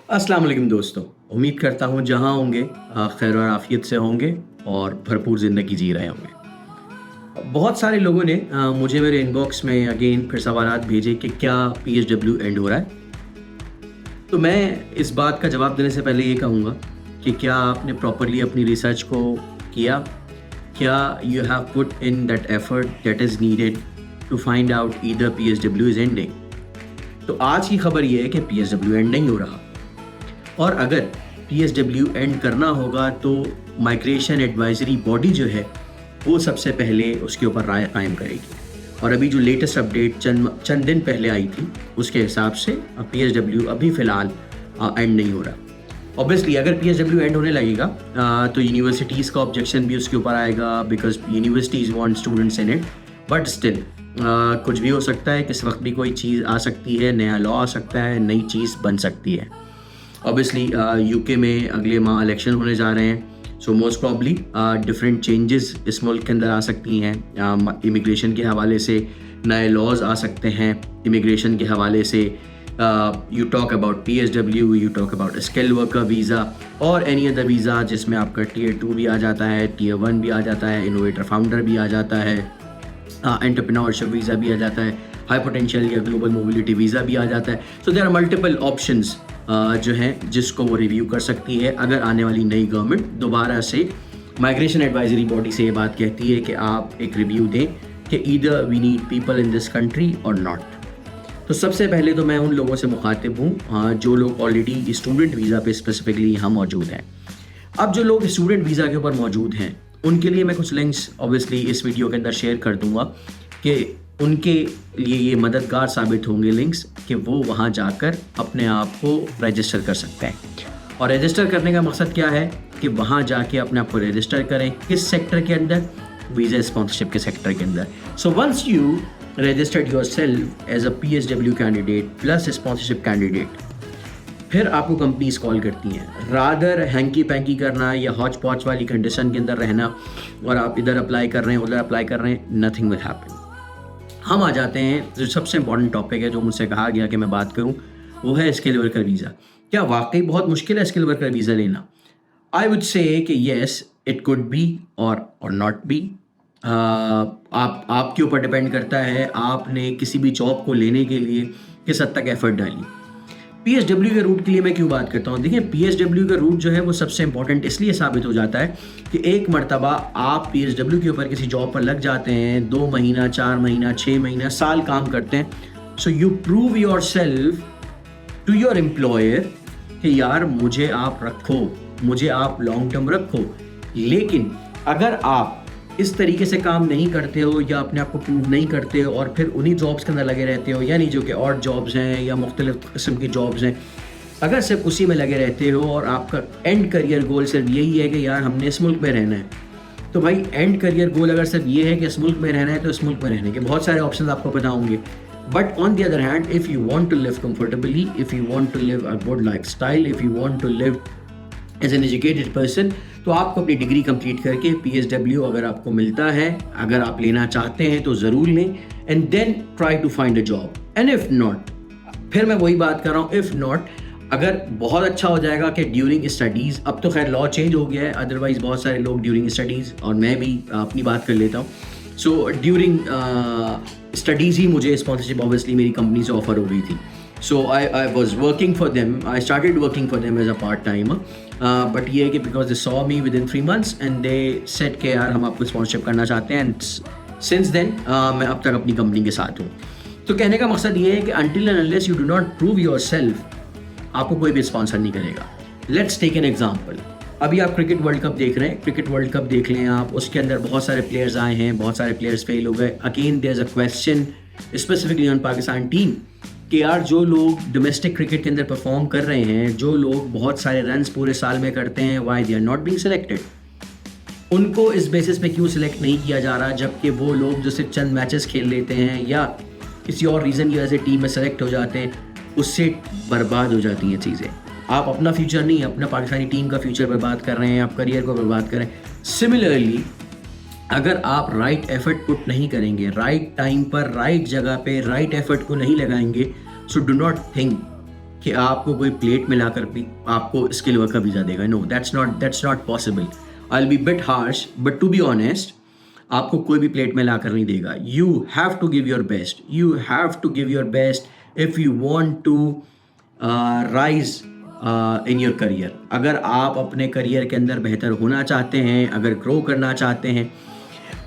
अस्सलाम वालेकुम दोस्तों। उम्मीद करता हूँ जहाँ होंगे खैर और आफ़ियत से होंगे और भरपूर ज़िंदगी जी रहे होंगे। बहुत सारे लोगों ने मुझे मेरे इनबॉक्स में अगेन फिर सवालात भेजे कि क्या पीएचडब्ल्यू एंड हो रहा है? तो मैं इस बात का जवाब देने से पहले ये कहूँगा कि क्या आपने प्रॉपर्ली अपनी रिसर्च को किया? क्या you have put in that effort that is needed to find out either PHW is ending? तो आज की खबर ये है कि पीएचडब्ल्यू एंड नहीं हो रहा। और अगर पीएचडब्ल्यू एंड करना होगा तो माइग्रेशन एडवाइजरी बॉडी जो है वो सबसे पहले उसके ऊपर राय कायम करेगी। और अभी जो लेटेस्ट अपडेट चंद दिन पहले आई थी उसके हिसाब से पीएचडब्ल्यू अभी फ़िलहाल एंड नहीं हो रहा। ऑब्वियसली अगर पीएचडब्ल्यू एंड होने लगेगा तो यूनिवर्सिटीज़ का ऑब्जेक्शन भी उसके ऊपर आएगा because universities want students in it. But still कुछ भी हो सकता है, किस वक्त भी कोई चीज़ आ सकती है, नया लॉ आ सकता है, नई चीज़ बन सकती है। ऑब्वियसली यूके में अगले माह इलेक्शन होने जा रहे हैं, so most probably different changes इस मुल्क के अंदर आ सकती हैं। इमिग्रेशन के हवाले से नए लॉज आ सकते हैं। इमिग्रेशन के हवाले से you talk about PHW, you talk about skill worker visa और एनी अदर वीज़ा जिसमें आपका टियर 2 भी आ जाता है, टियर 1 भी आ जाता है, इनोवेटर फाउंडर भी आ जाता है, एंटरप्रेन्योरशिप वीज़ा भी आ जाता है, हाई पोटेंशियल या ग्लोबल मोबिलिटी वीज़ा भी आ जाता है। So there are multiple options जो हैं जिसको वो रिव्यू कर सकती है अगर आने वाली नई गवर्नमेंट दोबारा से माइग्रेशन एडवाइजरी बॉडी से ये बात कहती है कि आप एक रिव्यू दें कि either we need people in this country or not. तो सबसे पहले तो मैं उन लोगों से मुखातिब हूँ जो लोग ऑलरेडी स्टूडेंट वीज़ा पे स्पेसिफिकली यहाँ मौजूद हैं। अब जो लोग स्टूडेंट वीज़ा के ऊपर मौजूद हैं उनके लिए मैं कुछ लिंक्स ऑब्वियसली इस वीडियो के अंदर शेयर कर दूँगा कि उनके लिए ये मददगार साबित होंगे लिंक्स कि वो वहाँ जाकर अपने आप को रजिस्टर कर सकते हैं। और रजिस्टर करने का मकसद क्या है कि वहाँ जाके अपने आप को रजिस्टर करें किस सेक्टर के अंदर, वीज़ा स्पॉन्सरशिप के सेक्टर के अंदर। So once you registered yourself as a PHW candidate plus sponsorship candidate, फिर आपको कंपनीज कॉल करती हैं। रादर हैंकी पैंकी करना या हॉच पॉच वाली कंडीशन के अंदर रहना और आप इधर अप्लाई कर रहे हैं उधर अप्लाई कर रहे हैं, नथिंग विल हैपन। हम आ जाते हैं जो सबसे इंपॉर्टेंट टॉपिक है जो मुझसे कहा गया कि मैं बात करूं, वो है स्किल वर्कर वीज़ा। क्या वाकई बहुत मुश्किल है स्किल वर्कर वीज़ा लेना? आई वुड से कि येस इट कुड बी और नॉट बी। आपके ऊपर डिपेंड करता है आपने किसी भी जॉब को लेने के लिए किस हद तक एफर्ट डाली। पीएचडब्ल्यू के रूट के लिए मैं क्यों बात करता हूँ? देखिए पीएचडब्ल्यू का रूट जो है वो सबसे इंपॉर्टेंट इसलिए साबित हो जाता है कि एक मर्तबा आप पीएचडब्ल्यू के ऊपर किसी जॉब पर लग जाते हैं, 2 महीना, 4 महीना, 6 महीना, साल काम करते हैं, so you prove yourself to your employer कि यार मुझे आप रखो, मुझे आप लॉन्ग टर्म रखो। लेकिन अगर आप इस तरीके से काम नहीं करते हो या अपने आप को प्रूव नहीं करते हो और फिर उन्हीं जॉब्स के अंदर लगे रहते हो, यानी जो कि और जॉब्स हैं या मुख्तलिफ किस्म की जॉब्स हैं, अगर सिर्फ उसी में लगे रहते हो और आपका एंड करियर गोल सिर्फ यही है कि यार हमने इस मुल्क में रहना है, तो भाई एंड करियर गोल अगर सिर्फ ये है कि इस मुल्क में रहना है तो इस मुल्क में रहने के बहुत सारे ऑप्शन आपको पता होंगे। But on the other hand if you want to live comfortably, if you want to live a good lifestyle, if you want to live as an educated person, तो आपको अपनी डिग्री कंप्लीट करके PHW अगर आपको मिलता है, अगर आप लेना चाहते हैं तो ज़रूर लें and then try to find a job. And if not, फिर मैं वही बात कर रहा हूँ, इफ़ नॉट अगर बहुत अच्छा हो जाएगा कि ड्यूरिंग स्टडीज़, अब तो खैर लॉ चेंज हो गया है, अदरवाइज़ बहुत सारे लोग ड्यूरिंग स्टडीज़, और मैं भी अपनी बात कर लेता हूँ, सो ड्यूरिंग स्टडीज़ ही मुझे स्पॉन्सरशिप ऑब्वियसली मेरी कंपनी से ऑफ़र हो गई थी। So I was working for them. I started working for them as a part-timer. But ये है कि because they saw me within 3 months and they said कि यार हम आपको स्पॉन्सरशिप करना चाहते हैं, and since then मैं अब तक अपनी कंपनी के साथ हूँ। तो कहने का मकसद ये है कि until and unless you do not prove yourself, आपको कोई भी स्पॉन्सर नहीं करेगा। Let's take an example. अभी आप क्रिकेट वर्ल्ड कप देख रहे हैं, क्रिकेट वर्ल्ड कप देख लें आप, उसके अंदर बहुत सारे प्लेयर्स आए हैं, बहुत सारे प्लेयर्स फेल हो गए। Again there is a question specifically on Pakistan team कि यार जो लोग डोमेस्टिक क्रिकेट के अंदर परफॉर्म कर रहे हैं, जो लोग बहुत सारे रन्स पूरे साल में करते हैं, why they are not being selected? उनको इस बेसिस पे क्यों सिलेक्ट नहीं किया जा रहा, जबकि वो लोग जो सिर्फ चंद मैचेस खेल लेते हैं या किसी और रीज़न की वजह से टीम में सेलेक्ट हो जाते हैं, उससे बर्बाद हो जाती हैं चीज़ें। आप अपना फ्यूचर नहीं, अपना पाकिस्तानी टीम का फ्यूचर बर्बाद कर रहे हैं, आप करियर को बर्बाद करें। सिमिलरली अगर आप राइट एफर्ट पुट नहीं करेंगे, राइट टाइम पर राइट जगह पे राइट एफर्ट को नहीं लगाएंगे, सो डू नॉट थिंक कि आपको कोई प्लेट में लाकर भी आपको स्किल वर्कर वीज़ा देगा। No, that's not possible. I will be bit harsh, but to be honest, आपको कोई भी प्लेट में लाकर नहीं देगा। You have to give your best, you have to give your best if you want to rise in your career. अगर आप अपने करियर के अंदर बेहतर होना चाहते हैं, अगर ग्रो करना चाहते हैं।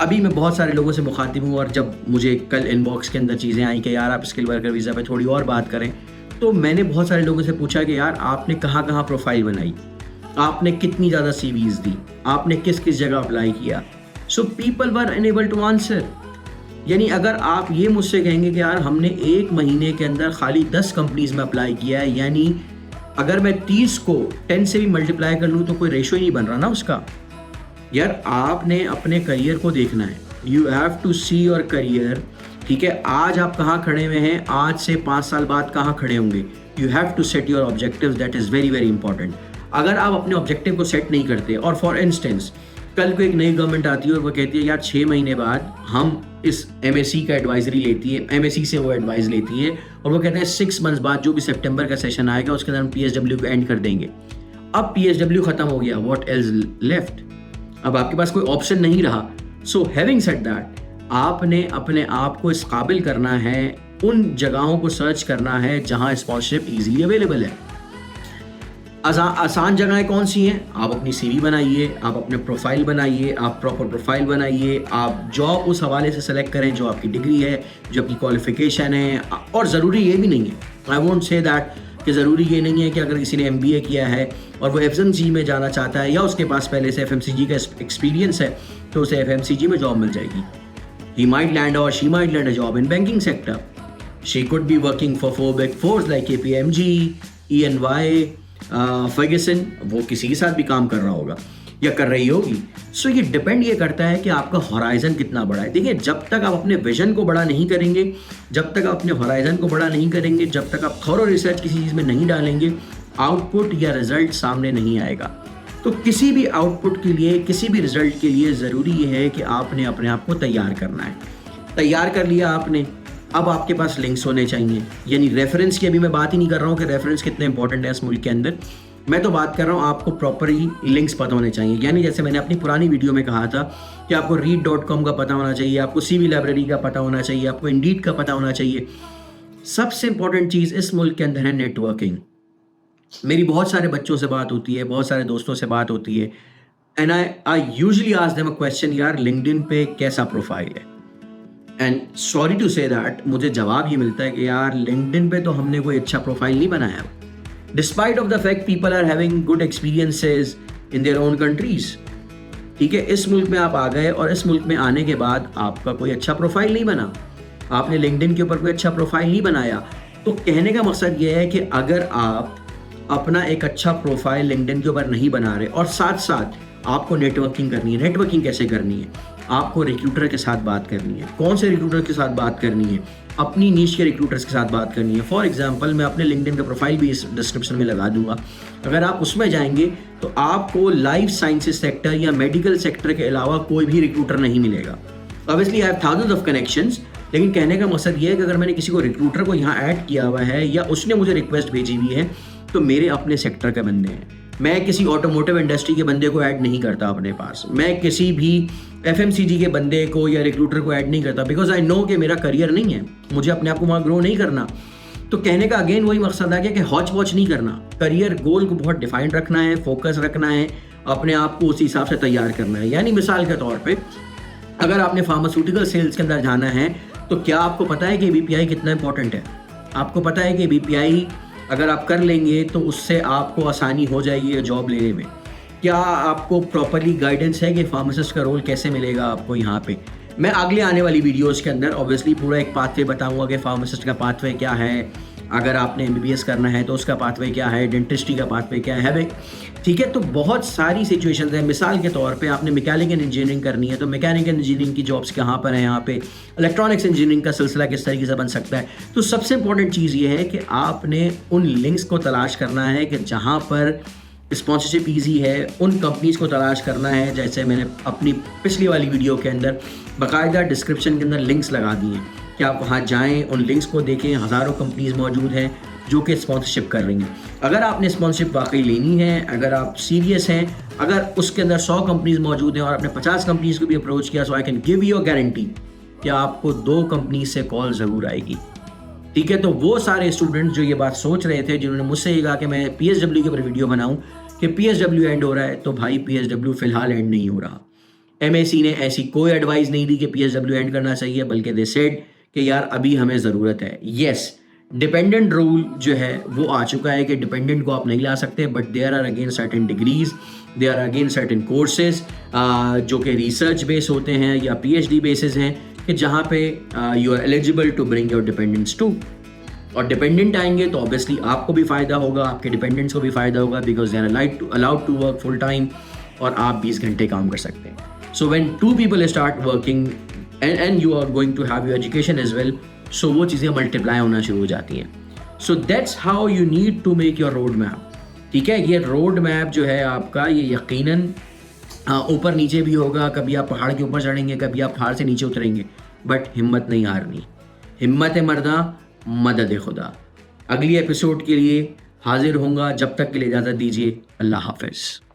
अभी मैं बहुत सारे लोगों से मुखातिब हूँ, और जब मुझे कल इनबॉक्स के अंदर चीज़ें आई कि यार आप स्किल वर्कर वीज़ा पे थोड़ी और बात करें, तो मैंने बहुत सारे लोगों से पूछा कि यार आपने कहाँ कहाँ प्रोफाइल बनाई, आपने कितनी ज़्यादा CVs दी, आपने किस किस जगह अप्लाई किया। So people were unable to answer. यानी अगर आप ये मुझसे कहेंगे कि यार हमने 1 महीने के अंदर खाली 10 कंपनीज में अप्लाई किया है, यानी अगर मैं 30 को 10 से भी मल्टीप्लाई कर लूँ तो कोई रेशो ही नहीं बन रहा ना उसका। यार आपने अपने करियर को देखना है, you have to see your career. ठीक है, आज आप कहाँ खड़े हुए हैं, आज से 5 साल बाद कहाँ खड़े होंगे। You have to set your objectives, that is very very important. अगर आप अपने ऑब्जेक्टिव को सेट नहीं करते, और फॉर इंस्टेंस कल को एक नई गवर्नमेंट आती है और वो कहती है यार 6 महीने बाद हम इस MSc का एडवाइजरी लेती है, MSc से वो एडवाइस लेती है, और वो कहते हैं 6 मंथ्स बाद जो भी सितंबर का सेशन आएगा उसके अंदर हम PSW को एंड कर देंगे। अब PSW खत्म हो गया, व्हाट एल्स लेफ्ट, अब आपके पास कोई ऑप्शन नहीं रहा। सो हैविंग सेड दैट, आपने अपने आप को इस काबिल करना है, उन जगहों को सर्च करना है जहां स्पॉन्सरशिप इजीली अवेलेबल है। आसान जगहें कौन सी हैं? आप अपनी CV बनाइए, आप अपने प्रोफाइल बनाइए, आप प्रॉपर प्रोफाइल बनाइए, आप जॉब उस हवाले से सेलेक्ट करें जो आपकी डिग्री है, जो आपकी क्वालिफिकेशन है। और ज़रूरी ये भी नहीं है, आई वोंट से दैट कि ज़रूरी ये नहीं है कि अगर किसी ने MBA किया है और वो FMCG में जाना चाहता है या उसके पास पहले से FMCG का एक्सपीरियंस है तो उसे FMCG में जॉब मिल जाएगी। He might land or she might land a job in banking sector. She could be working for 4 big fours like KPMG, EY, Ferguson, वो किसी के साथ भी काम कर रहा होगा या कर रही होगी। सो ये डिपेंड ये करता है कि आपका हॉराइजन कितना बड़ा है। देखिए, जब तक आप अपने विजन को बड़ा नहीं करेंगे, जब तक आप अपने हॉराइजन को बड़ा नहीं करेंगे, जब तक आप थॉरो रिसर्च किसी चीज़ में नहीं डालेंगे, आउटपुट या रिजल्ट सामने नहीं आएगा। तो किसी भी आउटपुट के लिए, किसी भी रिजल्ट के लिए ज़रूरी ये है कि आपने अपने आप को तैयार करना है। तैयार कर लिया आपने, अब आपके पास लिंक्स होने चाहिए। यानी रेफरेंस की अभी मैं बात ही नहीं कर रहा हूँ कि रेफरेंस कितने इंपॉर्टेंट है इस मुल्क के अंदर, मैं तो बात कर रहा हूँ आपको प्रॉपरली लिंक्स पता होने चाहिए। यानी जैसे मैंने अपनी पुरानी वीडियो में कहा था कि आपको read.com का पता होना चाहिए, आपको CV लाइब्रेरी का पता होना चाहिए, आपको इंडीड का पता होना चाहिए। सबसे इंपॉर्टेंट चीज़ इस मुल्क के अंदर है नेटवर्किंग। मेरी बहुत सारे बच्चों से बात होती है, बहुत सारे दोस्तों से बात होती है, and I usually ask them a question, यार लिंक्डइन पे कैसा प्रोफाइल है? And sorry to say that, मुझे जवाब ये मिलता है कि यार लिंक्डइन पे तो हमने कोई अच्छा प्रोफाइल नहीं बनाया, despite of the fact people are having good experiences in their own countries. ठीक है, इस मुल्क में आप आ गए और इस मुल्क में आने के बाद आपका कोई अच्छा प्रोफाइल नहीं बना, आपने लिंक्डइन के ऊपर कोई अच्छा प्रोफाइल नहीं बनाया। तो कहने का मकसद ये है कि अगर आप अपना एक अच्छा प्रोफाइल लिंक्डइन के ऊपर नहीं बना रहे और साथ साथ आपको नेटवर्किंग करनी है। नेटवर्किंग कैसे करनी है? आपको रिक्रूटर के साथ बात करनी है। कौन से रिक्रूटर के साथ बात करनी है? अपनी नीश के रिक्रूटर्स के साथ बात करनी है। फॉर एग्जांपल, मैं अपने लिंक्डइन का प्रोफाइल भी इस डिस्क्रिप्शन में लगा दूंगा। अगर आप उसमें जाएंगे तो आपको लाइफ साइंसेज सेक्टर या मेडिकल सेक्टर के अलावा कोई भी रिक्रूटर नहीं मिलेगा। Obviously I have thousands of connections, लेकिन कहने का मकसद ये है कि अगर मैंने किसी को रिक्रूटर को यहाँ ऐड किया हुआ है या उसने मुझे रिक्वेस्ट भेजी हुई है तो मेरे अपने सेक्टर के बंदे हैं। मैं किसी ऑटोमोटिव इंडस्ट्री के बंदे को ऐड नहीं करता अपने पास, मैं किसी भी FMCG के बंदे को या रिक्रूटर को ऐड नहीं करता, बिकॉज आई नो कि मेरा करियर नहीं है, मुझे अपने आप को वहाँ ग्रो नहीं करना। तो कहने का अगेन वही मकसद आ गया कि हॉच पॉच नहीं करना, करियर गोल को बहुत डिफाइंड रखना है, फोकस रखना है, अपने आप को उसी हिसाब से तैयार करना है। यानी मिसाल के तौर पे अगर आपने फार्मास्यूटिकल सेल्स के अंदर जाना है तो क्या आपको पता है कि BPI कितना इंपॉर्टेंट है? आपको पता है कि BPI अगर आप कर लेंगे तो उससे आपको आसानी हो जाएगी जॉब लेने में। क्या आपको प्रॉपरली गाइडेंस है कि फार्मासिस्ट का रोल कैसे मिलेगा आपको यहाँ पे? मैं अगले आने वाली वीडियोस के अंदर ऑब्वियसली पूरा एक पाथवे बताऊंगा कि फार्मासिस्ट का पाथवे क्या है, अगर आपने MBBS करना है तो उसका पाथवे क्या है, डेंटिस्ट्री का पाथवे क्या है भाई। ठीक है, तो बहुत सारी सिचुएशंस हैं। मिसाल के तौर पे आपने मैकेनिकल इंजीनियरिंग करनी है तो मैकेनिकल इंजीनियरिंग की जॉब्स कहाँ पर हैं, यहाँ पे इलेक्ट्रॉनिक्स इंजीनियरिंग का सिलसिला किस तरीके से बन सकता है। तो सबसे इंपॉर्टेंट चीज़ ये है कि आपने उन लिंक्स को तलाश करना है कि जहाँ पर स्पॉन्सरशिप ईजी है, उन कंपनीज़ को तलाश करना है। जैसे मैंने अपनी पिछली वाली वीडियो के अंदर बाकायदा डिस्क्रिप्शन के अंदर लिंक्स लगा दिए हैं कि आप वहाँ जाएं, उन लिंक्स को देखें। हज़ारों कंपनीज़ मौजूद हैं, जो कि स्पॉन्सरशिप कर रही हैं। अगर आपने स्पॉन्सरशिप वाकई लेनी है, अगर आप सीरियस हैं, अगर उसके अंदर 100 कंपनीज मौजूद हैं और आपने 50 कंपनीज को भी अप्रोच किया, so I can give you a guarantee कि आपको 2 कंपनीज से कॉल ज़रूर आएगी। ठीक है, तो वो सारे स्टूडेंट्स जो ये बात सोच रहे थे, जिन्होंने मुझसे ये कहा कि मैं PSW के ऊपर वीडियो बनाऊं कि PSW एंड हो रहा है, तो भाई PSW फिलहाल एंड नहीं हो रहा। MAC ने ऐसी कोई एडवाइस नहीं दी कि PSW एंड करना चाहिए, बल्कि दे सेड कि यार अभी हमें ज़रूरत है। येस, डिपेंडेंट रूल जो है वो आ चुका है कि डिपेंडेंट को आप नहीं ला सकते, but there are again certain degrees, there are again certain courses जो कि रिसर्च बेस होते हैं या PhD बेसिस हैं, कि जहाँ पे you are eligible to bring your dependents to. और डिपेंडेंट आएंगे तो ऑब्वियसली आपको भी फ़ायदा होगा, आपके डिपेंडेंट्स को भी फ़ायदा होगा, because they are allowed to work full time और आप 20 घंटे काम कर सकते हैं। So when 2 people start working and you are going to have your education as well, so वो चीज़ें मल्टीप्लाई होना शुरू हो जाती हैं। So that's how you need to make your road map. ठीक है, ये रोड मैप जो है आपका, ये यकीनन ऊपर नीचे भी होगा, कभी आप पहाड़ के ऊपर चढ़ेंगे, कभी आप पहाड़ से नीचे उतरेंगे, बट हिम्मत नहीं हारनी। हिम्मत है मर्दा, मदद है खुदा। अगली एपिसोड के लिए हाजिर होऊंगा, जब तक के लिए इजाज़त दीजिए। अल्लाह हाफ़िज़।